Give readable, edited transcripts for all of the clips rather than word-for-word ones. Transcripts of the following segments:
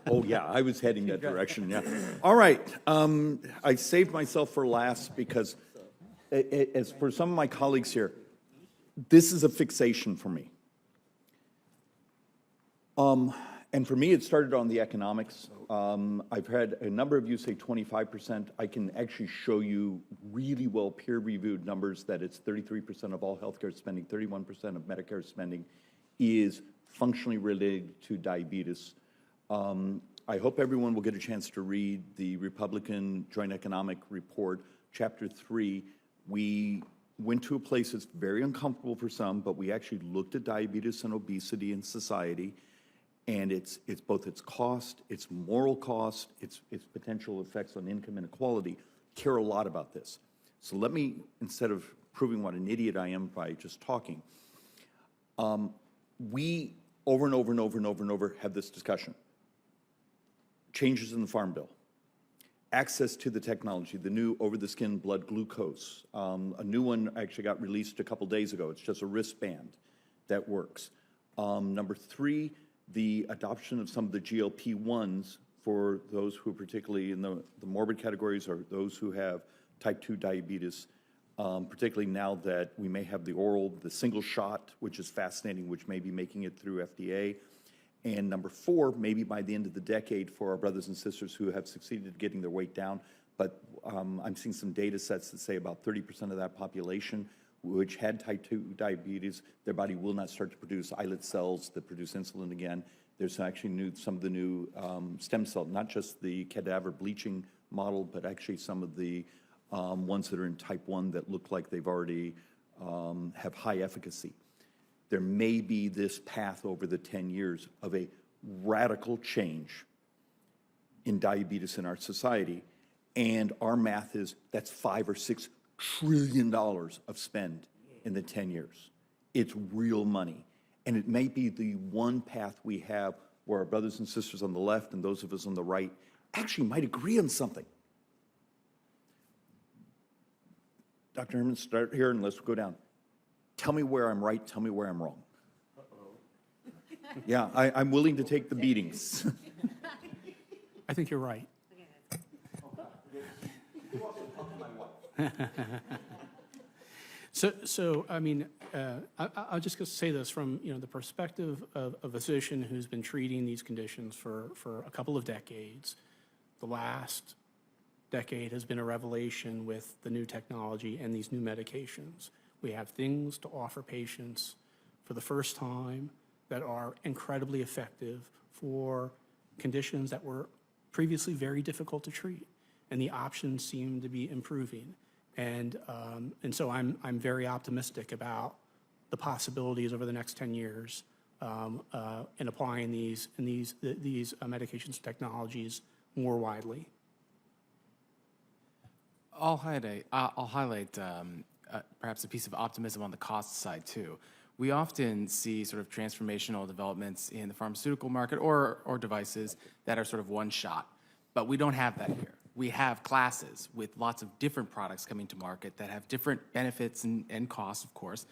Oh, yeah, I was heading that direction, yeah. All right, I saved myself for last because, as for some of my colleagues here, this is a fixation for me. And for me, it started on the economics. I've had a number of you say 25%. I can actually show you really well peer-reviewed numbers that it's 33% of all healthcare spending, 31% of Medicare spending is functionally related to diabetes. I hope everyone will get a chance to read the Republican Joint Economic Report, Chapter 3. We went to a place that's very uncomfortable for some, but we actually looked at diabetes and obesity in society, and it's both its cost, its moral cost, its potential effects on income inequality, care a lot about this. So let me, instead of proving what an idiot I am by just talking, we over and over and over and over and over have this discussion. Changes in the Farm Bill, access to the technology, the new over-the-skin blood glucose. A new one actually got released a couple days ago. It's just a wristband that works. Number 3, the adoption of some of the GLP-1s for those who are particularly in the morbid categories or those who have type 2 diabetes, particularly now that we may have the single shot, which is fascinating, which may be making it through FDA. And number 4, maybe by the end of the decade for our brothers and sisters who have succeeded getting their weight down. But I'm seeing some data sets that say about 30% of that population which had type 2 diabetes, their body will not start to produce islet cells that produce insulin again. There's actually some of the new stem cell, not just the cadaver bleaching model, but actually some of the ones that are in type 1 that look like they've already have high efficacy. There may be this path over the 10 years of a radical change in diabetes in our society, and our math is that's $5 or $6 trillion of spend in the 10 years. It's real money, and it may be the one path we have where our brothers and sisters on the left and those of us on the right actually might agree on something. Dr. Herman, start here and let's go down. Tell me where I'm right, tell me where I'm wrong. Yeah, I'm willing to take the beatings. I think you're right. So I mean, I'll just say this from the perspective of a physician who's been treating these conditions for a couple of decades. The last decade has been a revelation with the new technology and these new medications. We have things to offer patients for the first time that are incredibly effective for conditions that were previously very difficult to treat, and the options seem to be improving. And so I'm very optimistic about the possibilities over the next 10 years in applying these medications and technologies more widely. I'll highlight perhaps a piece of optimism on the cost side too. We often see sort of transformational developments in the pharmaceutical market or devices that are sort of one shot, but we don't have that here. We have classes with lots of different products coming to market that have different benefits and costs, of course,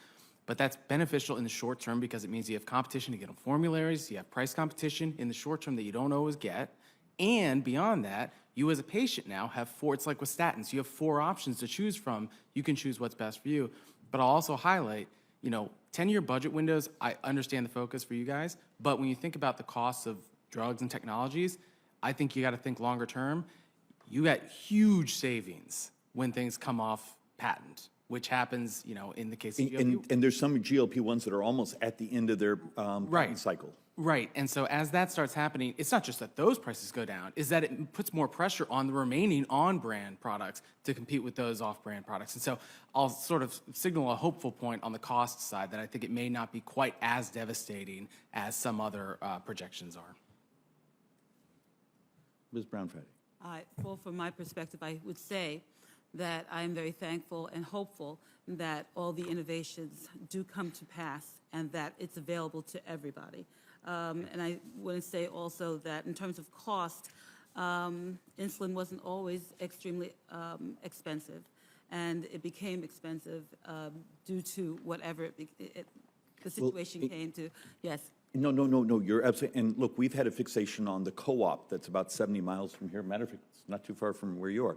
but that's beneficial in the short term because it means you have competition to get on formularies, you have price competition in the short term that you don't always get, and beyond that, you as a patient now have it's like with statins, you have 4 options to choose from. You can choose what's best for you. But I'll also highlight, 10-year budget windows, I understand the focus for you guys, but when you think about the costs of drugs and technologies, I think you got to think longer term. You got huge savings when things come off patent, which happens, in the case of GLP. And there's some GLP-1s that are almost at the end of their patent cycle. Right, and so as that starts happening, it's not just that those prices go down, is that it puts more pressure on the remaining on-brand products to compete with those off-brand products. And so I'll sort of signal a hopeful point on the cost side that I think it may not be quite as devastating as some other projections are. Ms. Brown-Fratty. Well, from my perspective, I would say that I am very thankful and hopeful that all the innovations do come to pass and that it's available to everybody. And I want to say also that in terms of cost, insulin wasn't always extremely expensive, and it became expensive due to whatever the situation came to. Yes, No, you're absolutely, and look, we've had a fixation on the co-op that's about 70 miles from here. Matter of fact, it's not too far from where you are,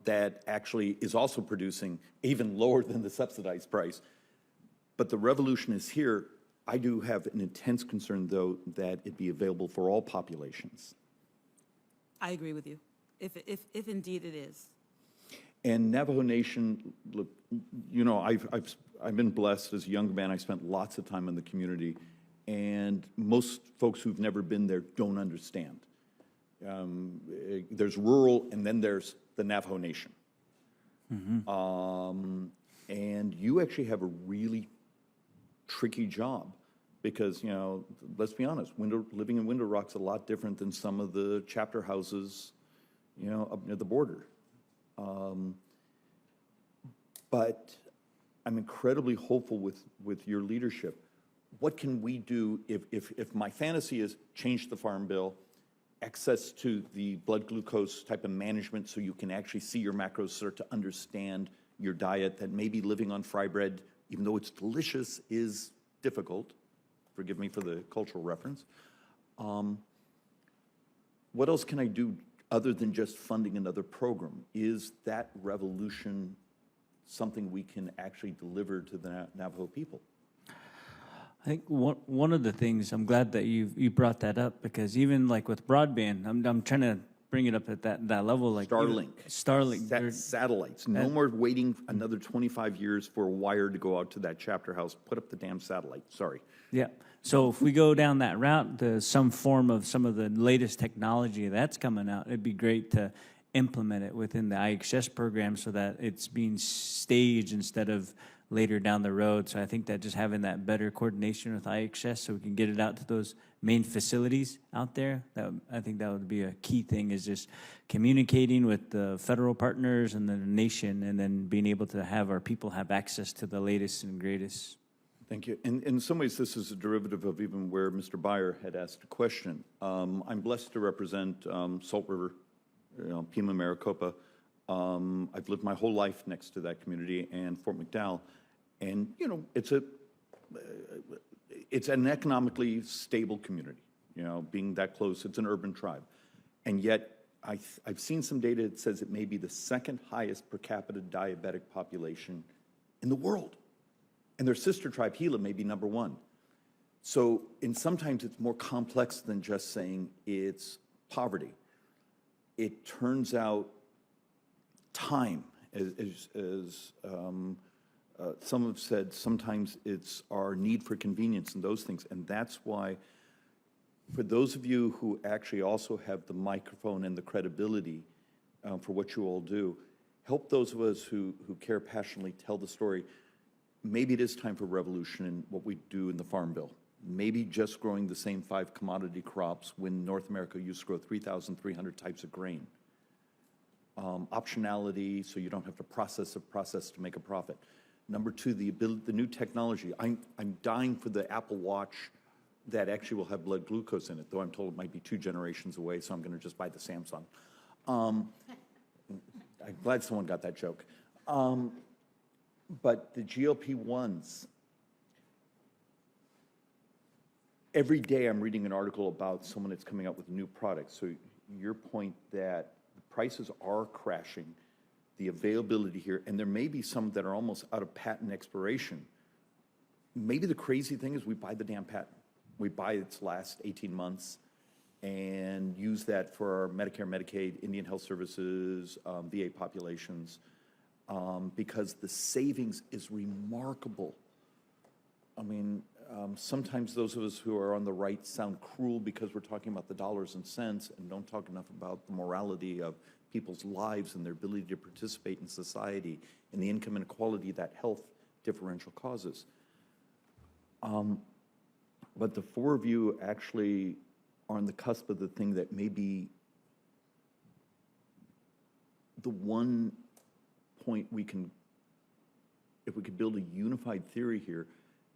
that actually is also producing even lower than the subsidized price. But the revolution is here. I do have an intense concern, though, that it be available for all populations. I agree with you, if indeed it is. And Navajo Nation, look, you know, I've been blessed as a young man. I spent lots of time in the community, and most folks who've never been there don't understand. There's rural, and then there's the Navajo Nation. And you actually have a really tricky job because, you know, let's be honest, living in Window Rock's a lot different than some of the chapter houses, you know, up near the border. But I'm incredibly hopeful with your leadership. What can we do if my fantasy is change the Farm Bill, access to the blood glucose type of management so you can actually see your macros, start to understand your diet, that maybe living on fry bread, even though it's delicious, is difficult. Forgive me for the cultural reference. What else can I do other than just funding another program? Is that revolution something we can actually deliver to the Navajo people? I think one of the things, I'm glad that you brought that up, because even like with broadband, I'm trying to bring it up at that level. Like Starlink. Satellites. No more waiting another 25 years for a wire to go out to that chapter house. Put up the damn satellite. Sorry. Yeah. So if we go down that route, some form of some of the latest technology that's coming out, it'd be great to implement it within the IHS program so that it's being staged instead of later down the road. So I think that just having that better coordination with IHS so we can get it out to those main facilities out there, I think that would be a key thing, is just communicating with the federal partners and the nation, and then being able to have our people have access to the latest and greatest. Thank you. In some ways, this is a derivative of even where Mr. Beyer had asked a question. I'm blessed to represent Salt River, Pima, Maricopa. I've lived my whole life next to that community and Fort McDowell. And, you know, it's an economically stable community, you know, being that close. It's an urban tribe. And yet, I've seen some data that says it may be the second highest per capita diabetic population in the world. And their sister tribe, Gila, may be number one. So, and sometimes it's more complex than just saying it's poverty. It turns out time, as some have said, sometimes it's our need for convenience and those things. And that's why, for those of you who actually also have the microphone and the credibility for what you all do, help those of us who care passionately tell the story. Maybe it is time for revolution in what we do in the Farm Bill. Maybe just growing the same 5 commodity crops when North America used to grow 3,300 types of grain. Optionality, so you don't have to process to make a profit. Number 2, the new technology. I'm dying for the Apple Watch that actually will have blood glucose in it, though I'm told it might be 2 generations away, so I'm going to just buy the Samsung. I'm glad someone got that joke. But the GLP-1s, every day I'm reading an article about someone that's coming out with a new product. So your point that the prices are crashing, the availability here, and there may be some that are almost out of patent expiration. Maybe the crazy thing is we buy the damn patent. We buy its last 18 months and use that for our Medicare, Medicaid, Indian Health Services, VA populations, because the savings is remarkable. I mean, sometimes those of us who are on the right sound cruel because we're talking about the dollars and cents and don't talk enough about the morality of people's lives and their ability to participate in society and the income inequality that health differential causes. But the 4 of you actually are on the cusp of the thing that may be the one point we can, if we could build a unified theory here,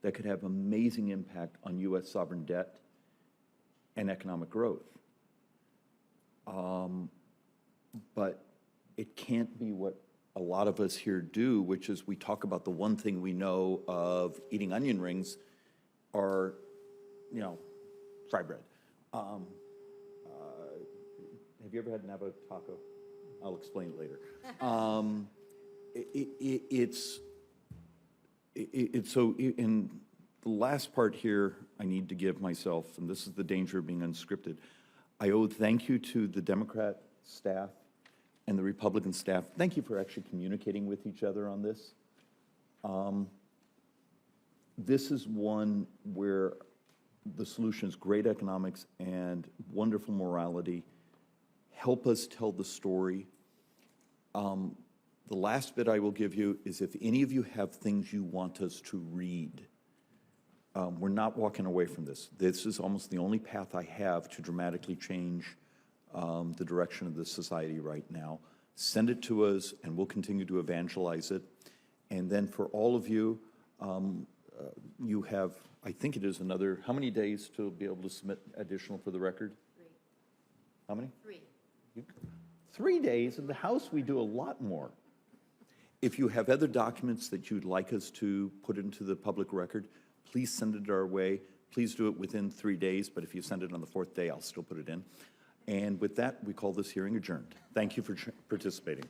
that could have amazing impact on U.S. sovereign debt and economic growth. But it can't be what a lot of us here do, which is we talk about the one thing we know of eating onion rings, are you know, fry bread. Have you ever had Nava taco? I'll explain later. In the last part here, I need to give myself, and this is the danger of being unscripted, I owe thank you to the Democrat staff and the Republican staff. Thank you for actually communicating with each other on this. This is one where the solution is great economics and wonderful morality. Help us tell the story. The last bit I will give you is if any of you have things you want us to read, we're not walking away from this. This is almost the only path I have to dramatically change the direction of this society right now. Send it to us, and we'll continue to evangelize it. And then for all of you, you have, I think it is another, how many days to be able to submit additional for the record? 3. How many? 3. 3 days. In the House, we do a lot more. If you have other documents that you'd like us to put into the public record, please send it our way. Please do it within 3 days, but if you send it on the 4th day, I'll still put it in. And with that, we call this hearing adjourned. Thank you for participating.